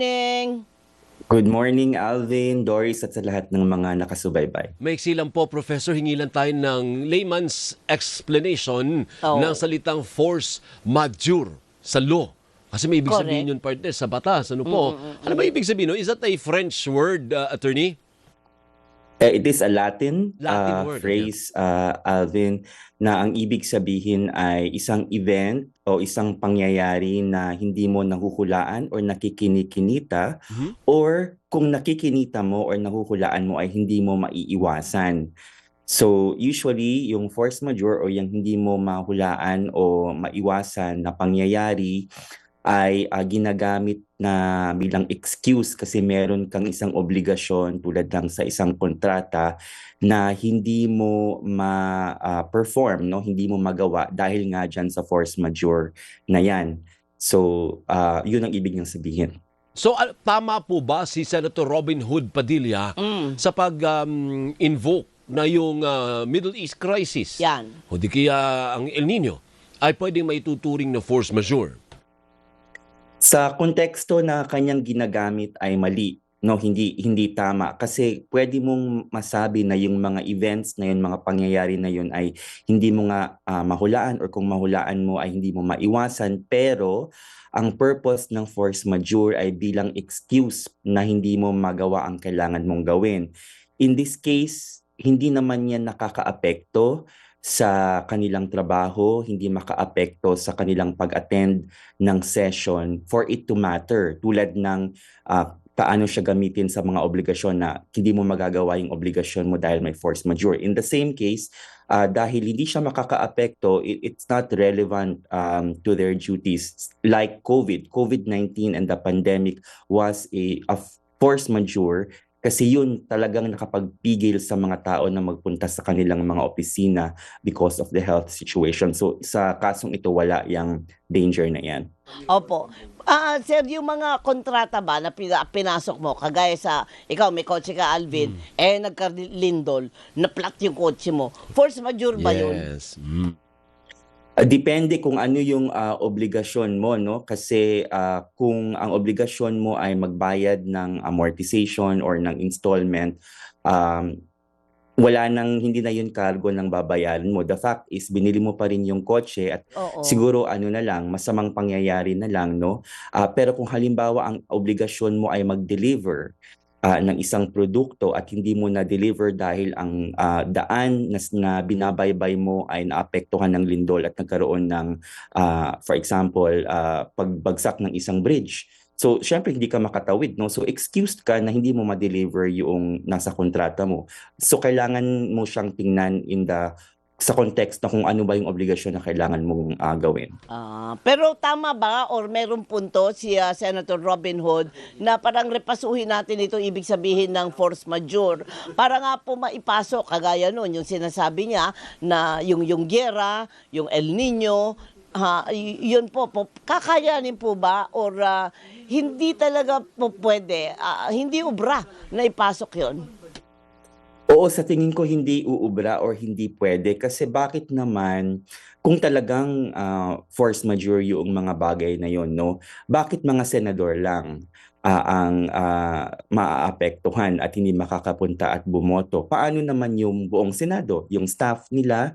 Morning. Good morning, Alvin, Doris, at sa lahat ng mga nakasubaybay. Maiksi lang po, Professor, hingi lang tayo ng layman's explanation ng salitang force majeure sa law. Kasi may ibig Correct. sabihin yun, partner, sa batas. Ano po? Ano ba ibig sabihin? No? Is that a French word, attorney? It is a Latin, Latin word, phrase, Alvin, na ang ibig sabihin ay isang event o isang pangyayari na hindi mo nahuhulaan or nakikinikinita, or kung nakikinita mo or nahuhulaan mo ay hindi mo maiiwasan. So usually yung force majeure o yung hindi mo mahulaan o maiwasan na pangyayari ay ginagamit na bilang excuse kasi meron kang isang obligasyon tulad ng sa isang kontrata na hindi mo ma-perform, no? Hindi mo magawa dahil nga dyan sa force majeure na yan. So yun ang ibig niyang sabihin. So, tama po ba si Senator Robin Hood Padilla sa pag-invoke na yung Middle East crisis? Yan. O di kaya ang El Nino ay pwedeng maituturing na force majeure? Sa konteksto na kanyang ginagamit ay mali, no, hindi tama kasi pwede mong masabi na yung mga events na yun, mga pangyayari na yun ay hindi mo nga mahulaan, or kung mahulaan mo ay hindi mo maiwasan, pero ang purpose ng force majeure ay bilang excuse na hindi mo magawa ang kailangan mong gawin. In this case, hindi naman yan nakakaapekto sa kanilang trabaho, hindi makaapekto sa kanilang pag-attend ng session for it to matter. Tulad ng paano siya gamitin sa mga obligasyon na hindi mo magagawa yung obligasyon mo dahil may force majeure. In the same case, dahil hindi siya makakaapekto, it's not relevant to their duties. Like COVID-19 and the pandemic was a force majeure kasi yun talagang nakapagpigil sa mga tao na magpunta sa kanilang mga opisina because of the health situation. So sa kasong ito, wala yung danger na yan. Opo. Sir, yung mga kontrata ba na pinasok mo, kagaya sa, ikaw may kotse ka, Alvin, nagkalindol, na-flat yung kotse mo. Force majeure ba yun? Yes. Depende kung ano yung obligasyon mo, no? Kasi kung ang obligasyon mo ay magbayad ng amortization or ng installment, hindi na yun cargo ng babayaran mo. The fact is, binili mo pa rin yung kotse at siguro masamang pangyayari na lang, no? Pero kung halimbawa ang obligasyon mo ay mag-deliver ng isang produkto at hindi mo na-deliver dahil ang daan na binabaybay mo ay naapektuhan ng lindol at nagkaroon ng, for example, pagbagsak ng isang bridge. So, syempre, hindi ka makatawid, no? So, excused ka na hindi mo ma-deliver yung nasa kontrata mo. So, kailangan mo siyang tingnan sa context na kung ano ba yung obligasyon na kailangan mong gawin. Pero tama ba or merong punto si Senator Robin Hood na parang repasuhin natin ito ibig sabihin ng force majeure para nga po maipasok kagaya nun yung sinasabi niya na yung giyera, yung El Nino, yun po, kakayanin po ba or hindi talaga po pwede, hindi ubra na ipasok yun? Oo, sa tingin ko hindi uubra or hindi pwede kasi bakit naman kung talagang force majeure yung mga bagay na yon, no? Bakit mga senador lang ang maaapektuhan at hindi makakapunta at bumoto? Paano naman yung buong Senado, yung staff nila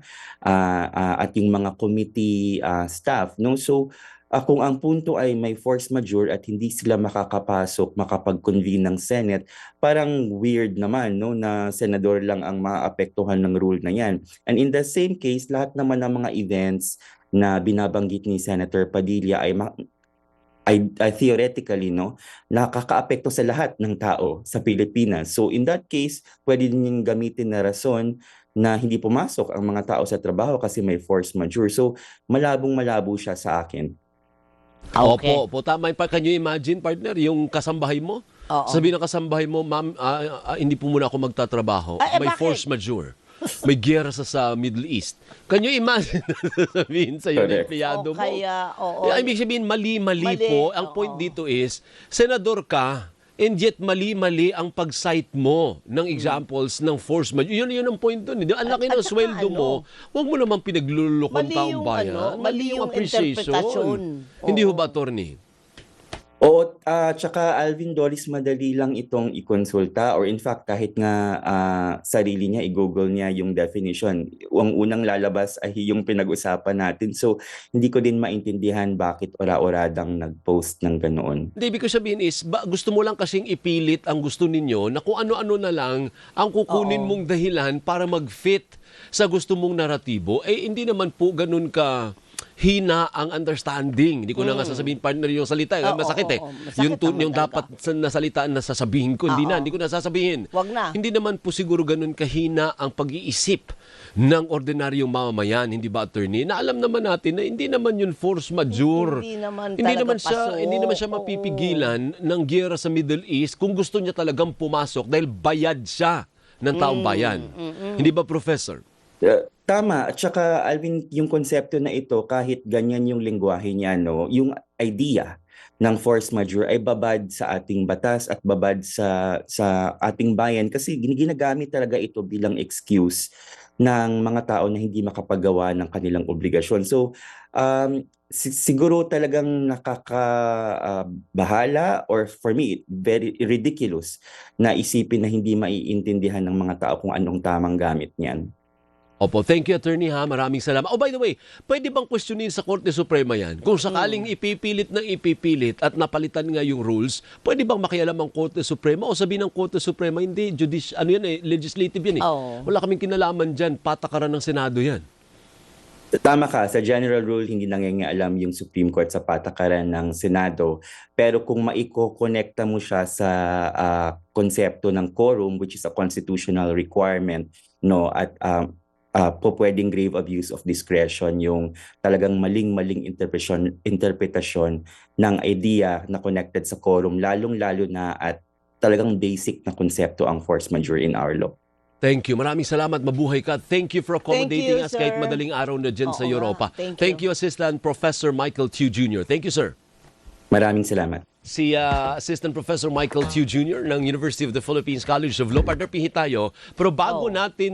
at yung mga committee staff, no? So kung ang punto ay may force majeure at hindi sila makakapasok, makapag-convene ng Senate, parang weird naman, no, na senador lang ang maapektuhan ng rule na yan. And in the same case, lahat naman ng mga events na binabanggit ni Senator Padilla ay theoretically, no, nakakaapekto sa lahat ng tao sa Pilipinas. So in that case, pwede din yung gamitin na rason na hindi pumasok ang mga tao sa trabaho kasi may force majeure. So malabong-malabo siya sa akin. Okay. Opo, tama. Can you imagine, partner, yung kasambahay mo? Sabi ng kasambahay mo, ma'am, hindi po muna ako magtatrabaho. May bakit? force majeure. May giyera sa Middle East. Can you imagine sabihin sa iyo ng empleyado mo? Ibig sabihin, mali po. Ang point dito is, senador ka, and yet mali-mali ang pag-cite mo ng examples ng force majeure. Yun ang point doon. Ang laki ng sweldo mo, huwag mo naman pinaglulukong taong bayan. Mali yung appreciation. interpretasyon. Hindi ho ba, attorney? Oo, tsaka Alvin, Doris, madali lang itong ikonsulta or in fact kahit nga sarili niya, i-google niya yung definition. Ang unang lalabas ay yung pinag-usapan natin. So hindi ko din maintindihan bakit ora-oradang nag-post ng ganoon. Hindi, ibig ko sabihin is, gusto mo lang kasing ipilit ang gusto ninyo na kung ano-ano na lang ang kukunin Oo. mong dahilan para mag-fit sa gusto mong naratibo. Eh, hindi naman po ganun ka hina ang understanding. Hindi ko na nga sasabihin partner yung salita. Oo, Masakit eh. oo, masakit Yung naman yung talaga. dapat na salitaan na sasabihin ko, hindi Oo. hindi ko na sasabihin. Wag na. Hindi naman po siguro ganun kahina ang pag-iisip ng ordinaryong mamamayan, hindi ba, attorney? Na alam naman natin na hindi naman yun force majeure. Hindi naman Hindi talaga naman siya pasok. hindi naman siya Oo. mapipigilan ng giyera sa Middle East kung gusto niya talagang pumasok dahil bayad siya ng taong bayan. Hindi ba, Professor? Tama. At saka, Alvin, yung konsepto na ito, kahit ganyan yung lengguwahe niya, no, yung idea ng force majeure ay babad sa ating batas at babad sa ating bayan kasi ginagamit talaga ito bilang excuse ng mga tao na hindi makapagawa ng kanilang obligasyon. So, siguro talagang nakakabahala or for me, very ridiculous na isipin na hindi maiintindihan ng mga tao kung anong tamang gamit niyan. Opo, thank you, attorney, ha. Maraming salamat. Oh, by the way, pwede bang questionin sa Korte Suprema yan? Kung sakaling ipipilit at napalitan nga yung rules, pwede bang makialam ang Korte Suprema o sabihin ng Korte Suprema, hindi, legislative yan eh. Oo. Wala kaming kinalaman dyan, patakaran ng Senado yan. Tama ka, sa general rule hindi nangingialam yung Supreme Court sa patakaran ng Senado. Pero kung maiko-connecta mo siya sa konsepto ng quorum, which is a constitutional requirement, no, at po pwedeng grave abuse of discretion yung talagang maling-maling interpretasyon ng idea na connected sa quorum, lalong-lalo na at talagang basic na konsepto ang force majeure in our law. Thank you. Maraming salamat. Mabuhay ka. Thank you for accommodating Thank you, us kahit sir. madaling araw na dyan sa Oo nga. Europa. Thank you. Assistant Professor Michael Tew Jr. Thank you, sir. Maraming salamat. Si Assistant Professor Michael Tew Jr. ng University of the Philippines College of Law. Partner, pihi tayo. Pero bago natin